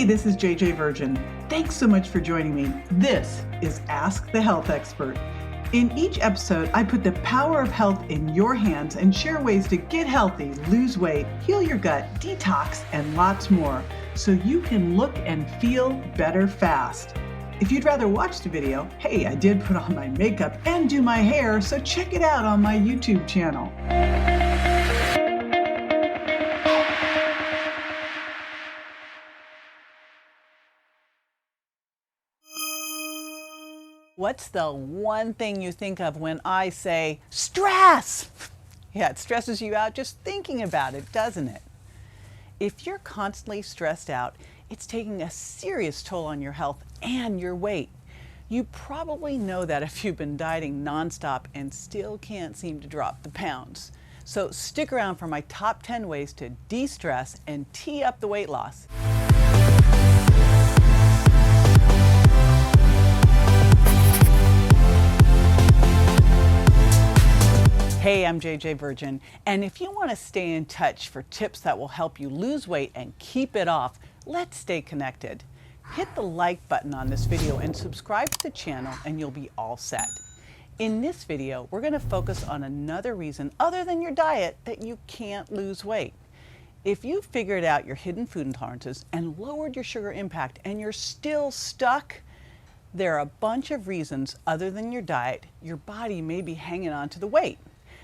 Hey, this is JJ Virgin. Thanks so much for joining me. This is Ask the Health Expert. In each episode, I put the power of health in your hands and share ways to get healthy, lose weight, heal your gut, detox, and lots more, so you can look and feel better fast. If you'd rather watch the video, hey, I did put on my makeup and do my hair, so check it out on my YouTube channel. What's the one thing you think of when I say stress? Yeah, it stresses you out just thinking about it, doesn't it? If you're constantly stressed out, it's taking a serious toll on your health and your weight. You probably know that if you've been dieting nonstop and still can't seem to drop the pounds. So stick around for my top 10 ways to de-stress and tee up the weight loss. Hey, I'm JJ Virgin, and if you want to stay in touch for tips that will help you lose weight and keep it off, let's stay connected. Hit the like button on this video and subscribe to the channel and you'll be all set. In this video, we're going to focus on another reason other than your diet that you can't lose weight. If you've figured out your hidden food intolerances and lowered your sugar impact and you're still stuck, there are a bunch of reasons other than your diet your body may be hanging on to the weight.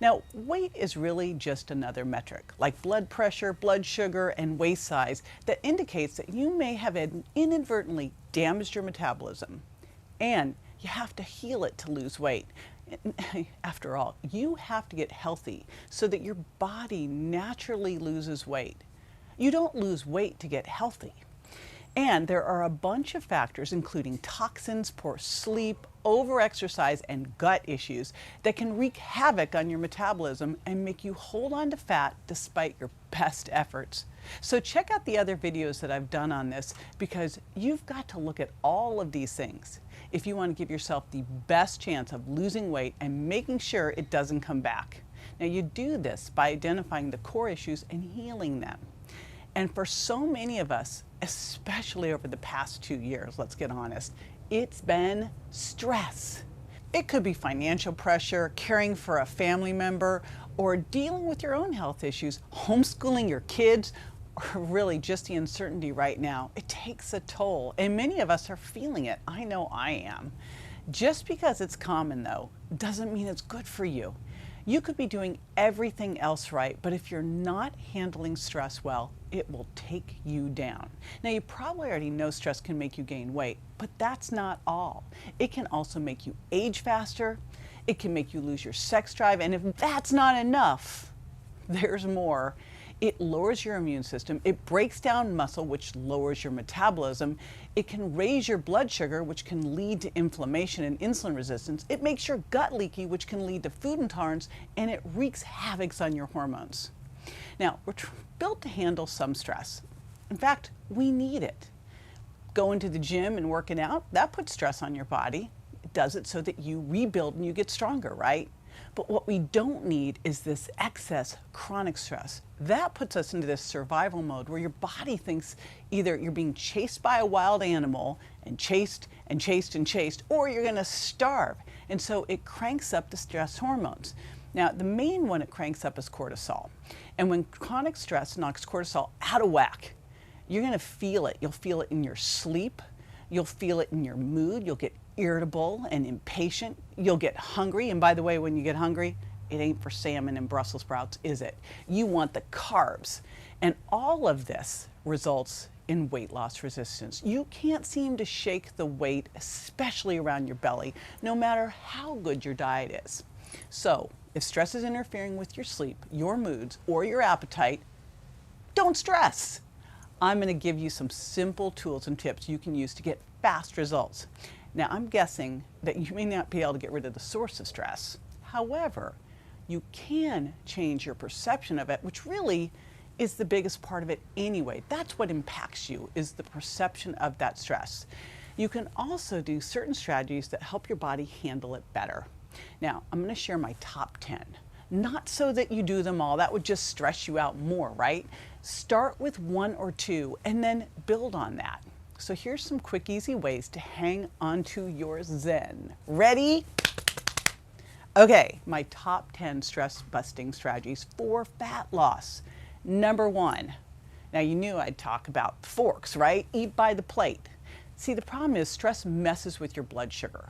Now, weight is really just another metric, like blood pressure, blood sugar, and waist size, that indicates that you may have inadvertently damaged your metabolism. And you have to heal it to lose weight. After all, you have to get healthy so that your body naturally loses weight. You don't lose weight to get healthy. And there are a bunch of factors, including toxins, poor sleep, overexercise, and gut issues that can wreak havoc on your metabolism and make you hold on to fat despite your best efforts. So check out the other videos that I've done on this, because you've got to look at all of these things if you want to give yourself the best chance of losing weight and making sure it doesn't come back. Now, you do this by identifying the core issues and healing them. And for so many of us, especially over the past 2 years, let's get honest, it's been stress. It could be financial pressure, caring for a family member, or dealing with your own health issues, homeschooling your kids, or really just the uncertainty right now. It takes a toll, and many of us are feeling it. I know I am. Just because it's common, though, doesn't mean it's good for you. You could be doing everything else right, but if you're not handling stress well, it will take you down. Now, you probably already know stress can make you gain weight, but that's not all. It can also make you age faster. It can make you lose your sex drive, and if that's not enough, there's more. It lowers your immune system. It breaks down muscle, which lowers your metabolism. It can raise your blood sugar, which can lead to inflammation and insulin resistance. It makes your gut leaky, which can lead to food intolerance, and it wreaks havoc on your hormones. Now, we're built to handle some stress. In fact, we need it. Going to the gym and working out, that puts stress on your body. It does it so that you rebuild and you get stronger, right? But what we don't need is this excess chronic stress. That puts us into this survival mode where your body thinks either you're being chased by a wild animal and chased and chased and chased, or you're going to starve. And so it cranks up the stress hormones. Now, the main one it cranks up is cortisol. And when chronic stress knocks cortisol out of whack, you're going to feel it. You'll feel it in your sleep. You'll feel it in your mood. You'll get irritable and impatient. You'll get hungry. And by the way, when you get hungry, it ain't for salmon and Brussels sprouts, is it? You want the carbs. And all of this results in weight loss resistance. You can't seem to shake the weight, especially around your belly, no matter how good your diet is. So if stress is interfering with your sleep, your moods, or your appetite, don't stress. I'm going to give you some simple tools and tips you can use to get fast results. Now, I'm guessing that you may not be able to get rid of the source of stress. However, you can change your perception of it, which really is the biggest part of it anyway. That's what impacts you, is the perception of that stress. You can also do certain strategies that help your body handle it better. Now, I'm going to share my top 10. Not so that you do them all, that would just stress you out more, right? Start with 1 or 2 and then build on that. So here's some quick, easy ways to hang onto your zen. Ready? Okay, my top 10 stress busting strategies for fat loss. Number 1. Now you knew I'd talk about forks, right? Eat by the plate. See, the problem is stress messes with your blood sugar.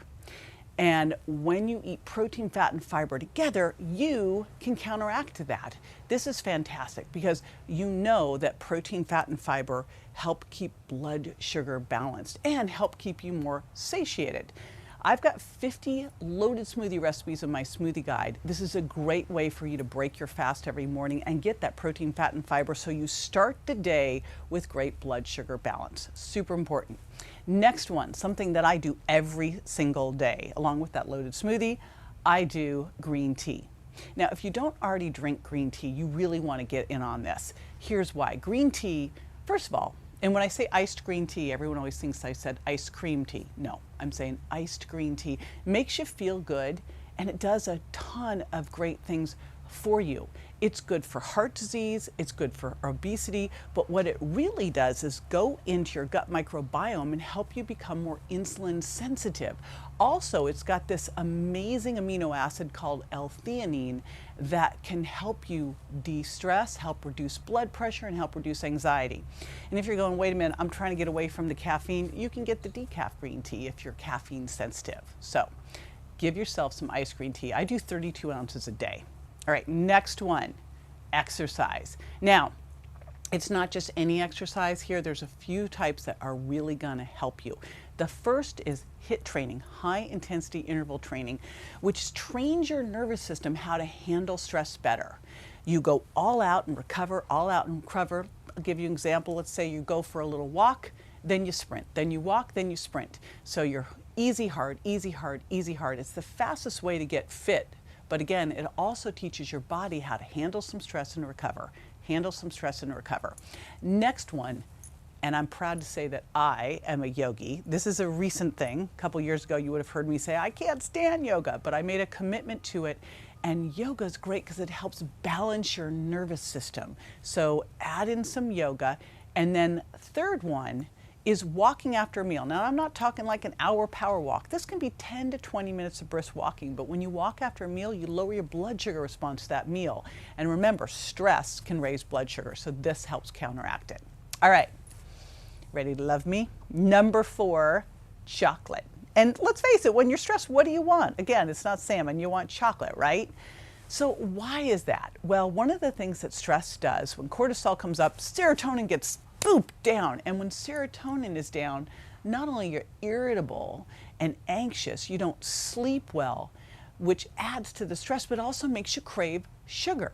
And when you eat protein, fat, and fiber together, you can counteract that. This is fantastic because you know that protein, fat, and fiber help keep blood sugar balanced and help keep you more satiated. I've got 50 loaded smoothie recipes in my smoothie guide. This is a great way for you to break your fast every morning and get that protein, fat, and fiber so you start the day with great blood sugar balance. Super important. Next one, something that I do every single day, along with that loaded smoothie, I do green tea. Now, if you don't already drink green tea, you really want to get in on this. Here's why. Green tea, first of all, and when I say iced green tea, everyone always thinks I said ice cream tea. No, I'm saying iced green tea. It makes you feel good, and it does a ton of great things for you. It's good for heart disease, it's good for obesity, but what it really does is go into your gut microbiome and help you become more insulin sensitive. Also, it's got this amazing amino acid called L-theanine that can help you de-stress, help reduce blood pressure, and help reduce anxiety. And if you're going, wait a minute, I'm trying to get away from the caffeine, you can get the decaf green tea if you're caffeine sensitive. So give yourself some iced green tea. I do 32 ounces a day. All right, next one, exercise. Now, it's not just any exercise here. There's a few types that are really gonna help you. The first is HIIT training, high intensity interval training, which trains your nervous system how to handle stress better. You go all out and recover, all out and recover. I'll give you an example. Let's say you go for a little walk, then you sprint, then you walk, then you sprint. So you're easy, hard, easy, hard, easy, hard. It's the fastest way to get fit. But again, it also teaches your body how to handle some stress and recover. Handle some stress and recover. Next one, and I'm proud to say that I am a yogi. This is a recent thing. A couple years ago, you would have heard me say, I can't stand yoga, but I made a commitment to it. And yoga is great because it helps balance your nervous system. So add in some yoga. And then third one is walking after a meal. Now, I'm not talking like an hour power walk. This can be 10 to 20 minutes of brisk walking, but when you walk after a meal, you lower your blood sugar response to that meal. And remember, stress can raise blood sugar, so this helps counteract it. All right, ready to love me? Number 4, chocolate. And let's face it, when you're stressed, what do you want? Again, it's not salmon, you want chocolate, right? So why is that? Well, one of the things that stress does, when cortisol comes up, serotonin gets boop down. And when serotonin is down, not only you're irritable and anxious, you don't sleep well, which adds to the stress, but also makes you crave sugar.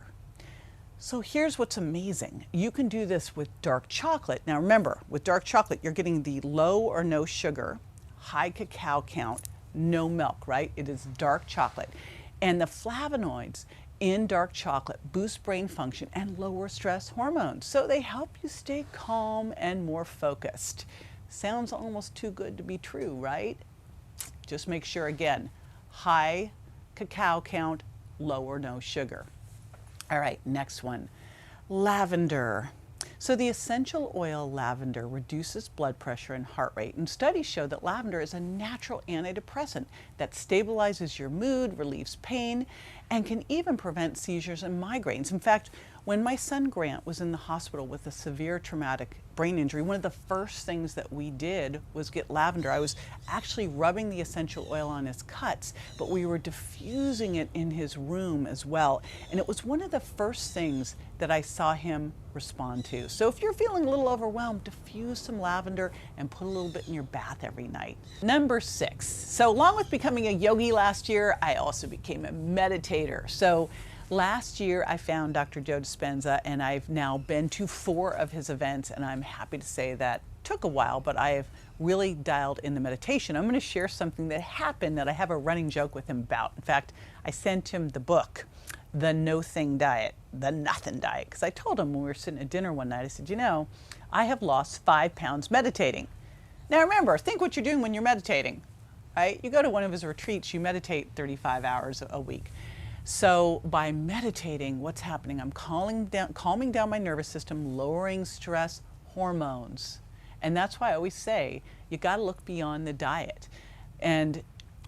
So here's what's amazing. You can do this with dark chocolate. Now remember, with dark chocolate, you're getting the low or no sugar, high cacao count, no milk, right? It is dark chocolate. And the flavonoids in dark chocolate boost brain function and lower stress hormones. So they help you stay calm and more focused. Sounds almost too good to be true, right? Just make sure, again, high cacao count, low or no sugar. All right, next one, lavender. So the essential oil lavender reduces blood pressure and heart rate, and studies show that lavender is a natural antidepressant that stabilizes your mood, relieves pain, and can even prevent seizures and migraines. In fact, when my son Grant was in the hospital with a severe traumatic brain injury, one of the first things that we did was get lavender. I was actually rubbing the essential oil on his cuts, but we were diffusing it in his room as well. And it was one of the first things that I saw him respond to. So if you're feeling a little overwhelmed, diffuse some lavender and put a little bit in your bath every night. Number 6. So along with becoming a yogi last year, I also became a meditator. So last year, I found Dr. Joe Dispenza, and I've now been to 4 of his events, and I'm happy to say that took a while, but I have really dialed in the meditation. I'm going to share something that happened that I have a running joke with him about. In fact, I sent him the book, The No Thing Diet, The Nothing Diet, because I told him when we were sitting at dinner one night, I said, you know, I have lost 5 pounds meditating. Now remember, think what you're doing when you're meditating, right? You go to one of his retreats, you meditate 35 hours a week. So by meditating, what's happening? I'm calming down my nervous system, lowering stress hormones. And that's why I always say, you got to look beyond the diet. And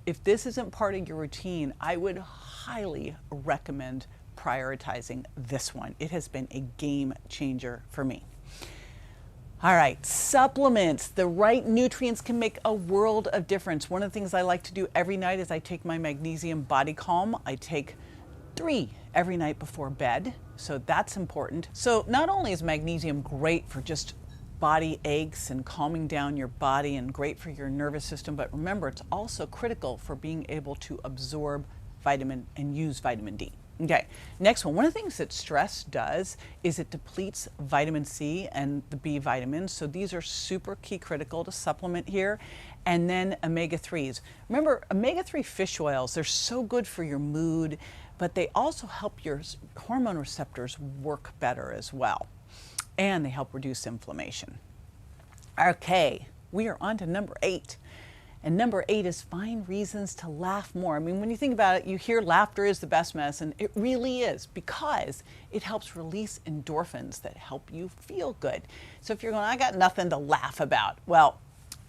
if this isn't part of your routine, I would highly recommend prioritizing this one. It has been a game changer for me. All right, supplements. The right nutrients can make a world of difference. One of the things I like to do every night is I take my magnesium body calm. I take 3 every night before bed, so that's important. So not only is magnesium great for just body aches and calming down your body and great for your nervous system, but remember, it's also critical for being able to absorb vitamin and use vitamin D. Okay, next one of the things that stress does is it depletes vitamin C and the B vitamins. So these are super key critical to supplement here. And then omega-3s. Remember, omega-3 fish oils, they're so good for your mood, but they also help your hormone receptors work better as well. And they help reduce inflammation. Okay, we are on to number 8. And number 8 is find reasons to laugh more. I mean, when you think about it, you hear laughter is the best medicine. It really is, because it helps release endorphins that help you feel good. So if you're going, I got nothing to laugh about. Well,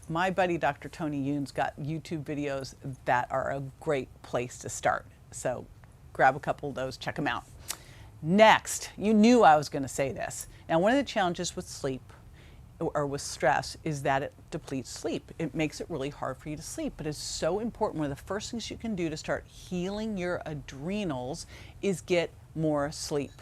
my buddy, Dr. Tony Yoon's got YouTube videos that are a great place to start. So grab a couple of those, check them out. Next, you knew I was going to say this. Now, one of the challenges with sleep or with stress is that it depletes sleep. It makes it really hard for you to sleep, but it's so important. One of the first things you can do to start healing your adrenals is get more sleep.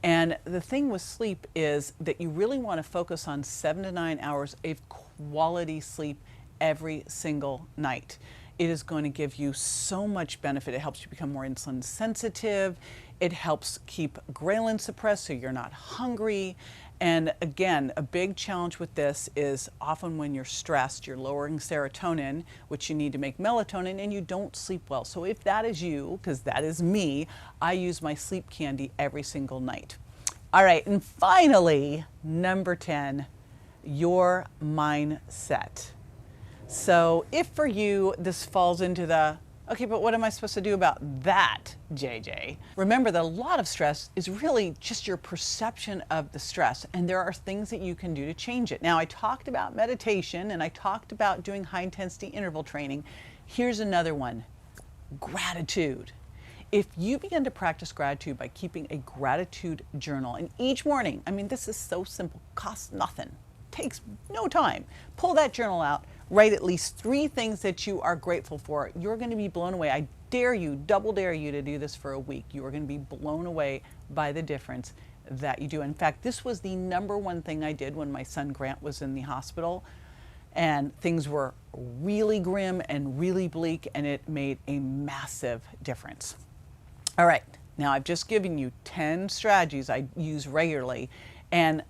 And the thing with sleep is that you really want to focus on 7 to 9 hours of quality sleep every single night. It is going to give you so much benefit. It helps you become more insulin sensitive. It helps keep ghrelin suppressed so you're not hungry. And again, a big challenge with this is often when you're stressed, you're lowering serotonin, which you need to make melatonin, and you don't sleep well. So if that is you, because that is me, I use my sleep candy every single night. All right, and finally, number 10, your mindset. So if for you this falls into the, okay, but what am I supposed to do about that, JJ? Remember that a lot of stress is really just your perception of the stress, and there are things that you can do to change it. Now, I talked about meditation and I talked about doing high intensity interval training. Here's another one, gratitude. If you begin to practice gratitude by keeping a gratitude journal, and each morning, I mean, this is so simple, costs nothing, takes no time. Pull that journal out, write at least 3 things that you are grateful for. You're going to be blown away. I dare you, double dare you to do this for a week. You are going to be blown away by the difference that you do. In fact, this was the number 1 thing I did when my son Grant was in the hospital and things were really grim and really bleak, and it made a massive difference. All right, now I've just given you 10 strategies I use regularly, and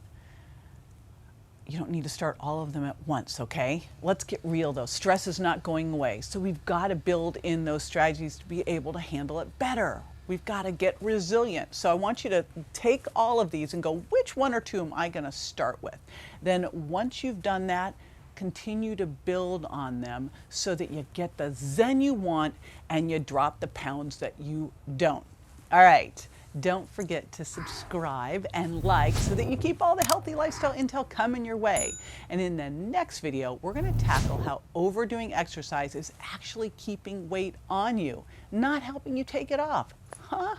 you don't need to start all of them at once, okay? Let's get real though. Stress is not going away. So we've got to build in those strategies to be able to handle it better. We've got to get resilient. So I want you to take all of these and go, which 1 or 2 am I going to start with? Then once you've done that, continue to build on them so that you get the zen you want and you drop the pounds that you don't. All right. Don't forget to subscribe and like so that you keep all the healthy lifestyle intel coming your way. And in the next video, we're going to tackle how overdoing exercise is actually keeping weight on you, not helping you take it off. Huh?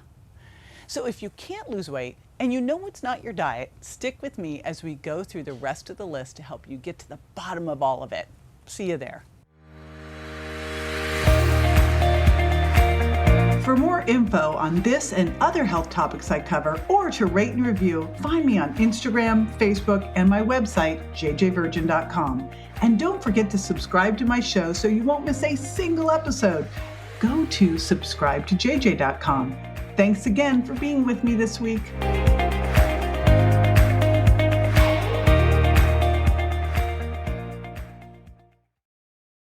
So if you can't lose weight and you know it's not your diet, stick with me as we go through the rest of the list to help you get to the bottom of all of it. See you there. For more info on this and other health topics I cover, or to rate and review, find me on Instagram, Facebook, and my website, jjvirgin.com. And don't forget to subscribe to my show so you won't miss a single episode. Go to subscribetojj.com. Thanks again for being with me this week.